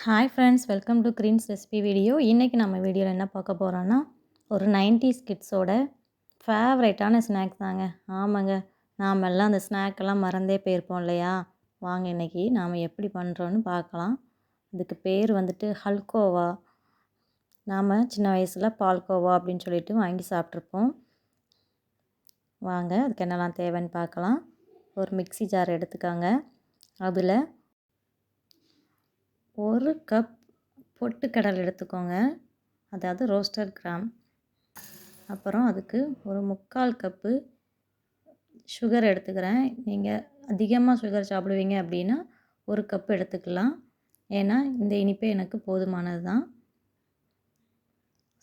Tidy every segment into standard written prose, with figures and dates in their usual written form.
Hi friends, welcome to greens recipe video. இன்றைக்கி நம்ம வீடியோவில் என்ன பார்க்க போகிறோன்னா, ஒரு 90s கிட்ஸோட ஃபேவரட்டான ஸ்நாக்ஸ் தாங்க. ஆமாங்க, நாமெல்லாம் அந்த ஸ்நாக்கெல்லாம் மறந்தே போயிருப்போம் இல்லையா? வாங்க இன்றைக்கி நாம் எப்படி பண்ணுறோன்னு பார்க்கலாம். அதுக்கு பேர் வந்துட்டு ஹல்கோவா. நாம் சின்ன வயசில் பால்கோவா அப்படின்னு சொல்லிட்டு வாங்கி சாப்பிட்ருப்போம். வாங்க அதுக்கு என்னெல்லாம் தேவைன்னு பார்க்கலாம். ஒரு மிக்ஸி ஜார் எடுத்துக்கோங்க. அதில் 1 கப் பொட்டுக்கடலை எடுத்துக்கோங்க, அதாவது ரோஸ்டட் கிராம். அப்புறம் அதுக்கு ஒரு 3/4 கப்பு சுகர் எடுத்துக்கிறேன். நீங்கள் அதிகமாக சுகர் சாப்பிடுவீங்க அப்படின்னா 1 கப் எடுத்துக்கலாம். ஏன்னா இந்த இனிப்பே எனக்கு போதுமானது தான்.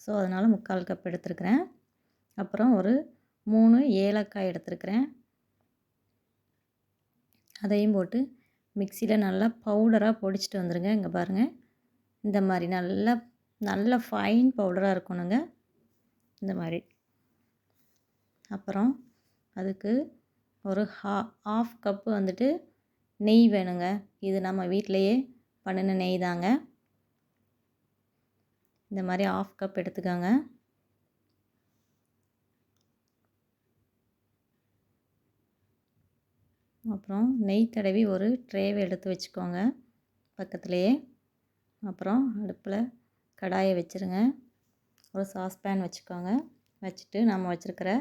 ஸோ அதனால் 3/4 கப் எடுத்துருக்கிறேன். அப்புறம் ஒரு 3 ஏலக்காய் எடுத்துருக்கிறேன். அதையும் போட்டு மிக்சியில் நல்லா பவுடராக பொடிச்சிட்டு வந்துடுங்க. இங்கே பாருங்கள், இந்த மாதிரி நல்ல ஃபைன் பவுடராக இருக்கணுங்க, இந்த மாதிரி. அப்புறம் அதுக்கு ஒரு ஹாஃப் கப்பு வந்துட்டு நெய் வேணுங்க. இது நம்ம வீட்டிலையே பண்ணின நெய் தாங்க. இந்த மாதிரி ஹாஃப் கப் எடுத்துக்கோங்க. அப்புறம் நெய் தடவி ஒரு ட்ரேவை எடுத்து வச்சுக்கோங்க பக்கத்துலேயே. அப்புறம் அடுப்பில் கடாயை வச்சுருங்க. ஒரு சாஸ்பேன் வச்சுக்கோங்க. வச்சுட்டு நம்ம வச்சுருக்கிற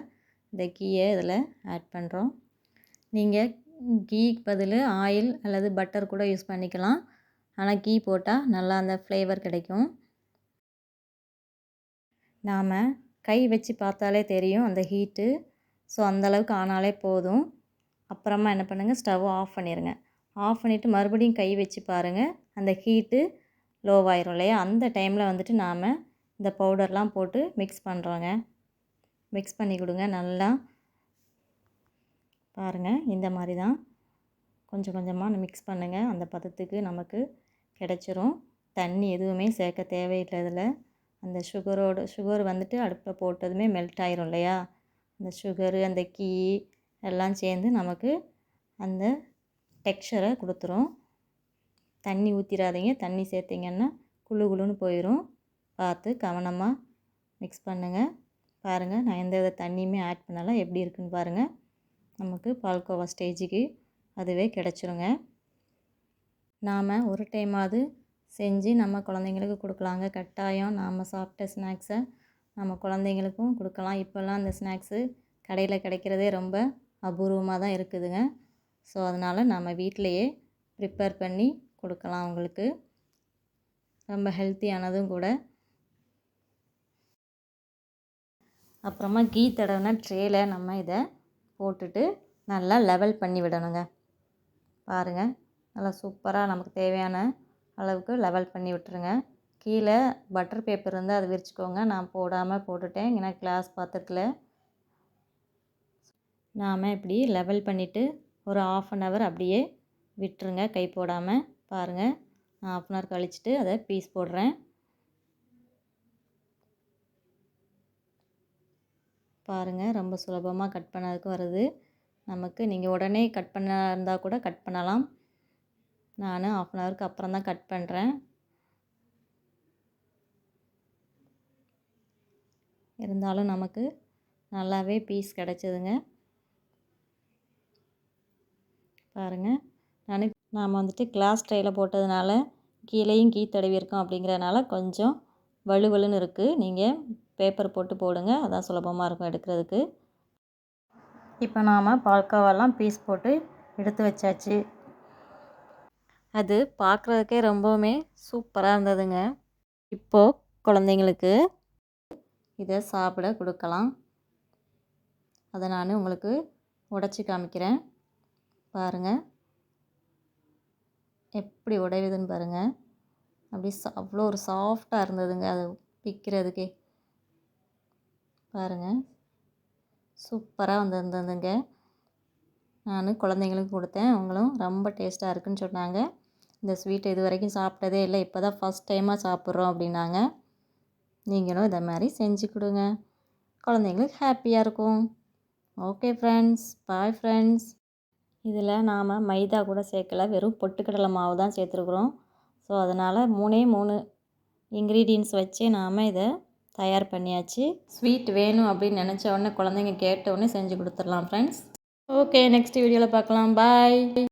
இந்த கீயை இதில் ஆட் பண்ணுறோம். நீங்கள் கீக்கு பதில் ஆயில் அல்லது பட்டர் கூட யூஸ் பண்ணிக்கலாம். ஆனால் கீ போட்டால் நல்லா அந்த ஃப்ளேவர் கிடைக்கும். நாம் கை வச்சு பார்த்தாலே தெரியும் அந்த ஹீட்டு. ஸோ அந்தளவுக்கு ஆனாலே போதும். அப்புறமா என்ன பண்ணுங்கள், ஸ்டவ்வை ஆஃப் பண்ணிடுங்க. ஆஃப் பண்ணிவிட்டு மறுபடியும் கை வச்சு பாருங்கள், அந்த ஹீட்டு லோவாயிரும் இல்லையா? அந்த டைமில் வந்துட்டு நாம் இந்த பவுடர்லாம் போட்டு மிக்ஸ் பண்ணுறோங்க. மிக்ஸ் பண்ணி கொடுங்க நல்லா. பாருங்கள், இந்த மாதிரி தான் கொஞ்சம் கொஞ்சமாக மிக்ஸ் பண்ணுங்கள். அந்த பதத்துக்கு நமக்கு கிடச்சிரும். தண்ணி எதுவுமே சேர்க்க தேவையில்லை. இதில் அந்த சுகர் வந்துட்டு அடுப்பில் போட்டதுமே மெல்ட் ஆயிரும் இல்லையா? அந்த சுகரு அந்த கீ எல்லாம் சேர்ந்து நமக்கு அந்த டெக்ஸ்சரை கொடுத்துரும். தண்ணி ஊற்றிடாதீங்க. தண்ணி சேர்த்திங்கன்னா குளு குளுன்னு போயிடும். பார்த்து கவனமாக மிக்ஸ் பண்ணுங்கள். பாருங்கள், நான் எந்த வித தண்ணியுமே ஆட் பண்ணலை. எப்படி இருக்குன்னு பாருங்கள். நமக்கு பால்கோவா ஸ்டேஜுக்கு அதுவே கிடச்சிருங்க. நாம் ஒரு டைமாவது செஞ்சு நம்ம குழந்தைங்களுக்கு கொடுக்கலாங்க. கட்டாயம் நாம் சாப்பிட்ட ஸ்நாக்ஸை நம்ம குழந்தைங்களுக்கும் கொடுக்கலாம். இப்போல்லாம் அந்த ஸ்நாக்ஸு கடையில் கிடைக்கிறதே ரொம்ப அபூர்வமாக தான் இருக்குதுங்க. ஸோ அதனால் நம்ம வீட்டிலையே ப்ரிப்பேர் பண்ணி கொடுக்கலாம் அவங்களுக்கு. ரொம்ப ஹெல்த்தியானதும் கூட. அப்புறமா கீ தடவின ட்ரேயில் நம்ம இதை போட்டுட்டு நல்லா லெவல் பண்ணி விடணுங்க. பாருங்கள், நல்லா சூப்பராக நமக்கு தேவையான அளவுக்கு லெவல் பண்ணி விட்டுருங்க. கீழே பட்டர் பேப்பர் இருந்தால் அதை விரிச்சிக்கோங்க. நான் போடாமல் போட்டுட்டேன், ஏன்னா கிளாஸ் பாத்திரத்தில். நாம் இப்படி லெவல் பண்ணிவிட்டு ஒரு 1/2 hour அப்படியே விட்டுருங்க, கை போடாமல். பாருங்கள், நான் 1/2 hour கழிச்சிட்டு அதை பீஸ் போடுறேன். பாருங்கள், ரொம்ப சுலபமாக கட் பண்ணதுக்கு வருது நமக்கு. நீங்கள் உடனே கட் பண்ண இருந்தால் கூட கட் பண்ணலாம். நான் 1/2 hourக்கு அப்புறம் தான் கட் பண்ணுறேன். இருந்தாலும் நமக்கு நல்லாவே பீஸ் கிடச்சிதுங்க. பாருங்கள், நாம் வந்துட்டு கிளாஸ் ட்ரேயில் போட்டதுனால கீழேயும் கீ தடவி இருக்கோம். அப்படிங்கிறதுனால கொஞ்சம் வலுவலுன்னு இருக்குது. நீங்கள் பேப்பர் போட்டு போடுங்க, அதான் சுலபமாக இருக்கும் எடுக்கிறதுக்கு. இப்போ நாம் பால்கோவாலாம் பீஸ் போட்டு எடுத்து வச்சாச்சு. அது பார்க்குறதுக்கே ரொம்பவுமே சூப்பராக இருந்ததுங்க. இப்போது குழந்தைங்களுக்கு இதை சாப்பிட கொடுக்கலாம். அதை நான் உங்களுக்கு உடைச்சி காமிக்கிறேன். பாருங்கள், எப்படி உடையுதுன்னு பாருங்கள். அப்படி அவ்வளோ ஒரு சாஃப்டாக இருந்ததுங்க அது பிக்கிறதுக்கே. பாருங்கள், சூப்பராக வந்திருந்ததுங்க. நான் குழந்தைங்களுக்கு கொடுத்தேன், அவங்களும் ரொம்ப டேஸ்ட்டாக இருக்குதுன்னு சொன்னாங்க. இந்த ஸ்வீட் இது வரைக்கும் சாப்பிட்டதே இல்லை, இப்போ தான் ஃபஸ்ட் டைமாக சாப்பிட்றோம் அப்படின்னாங்க. நீங்களும் இதை மாதிரி செஞ்சு கொடுங்க, குழந்தைங்களுக்கு ஹாப்பியாக இருக்கும். Okay friends, bye friends. இதில் நாம் மைதா கூட சேர்க்கலை, வெறும் பொட்டுக்கடலை மாவு தான் சேர்த்துருக்குறோம். ஸோ அதனால் 3 இன்க்ரீடியன்ஸ் வச்சே நாம் இதை தயார் பண்ணியாச்சு. ஸ்வீட் வேணும் அப்படின்னு நினச்ச உடனே குழந்தைங்க கேட்ட உடனே செஞ்சு கொடுத்துடலாம் ஃப்ரெண்ட்ஸ். ஓகே, நெக்ஸ்ட் வீடியோவில் பார்க்கலாம். பாய்.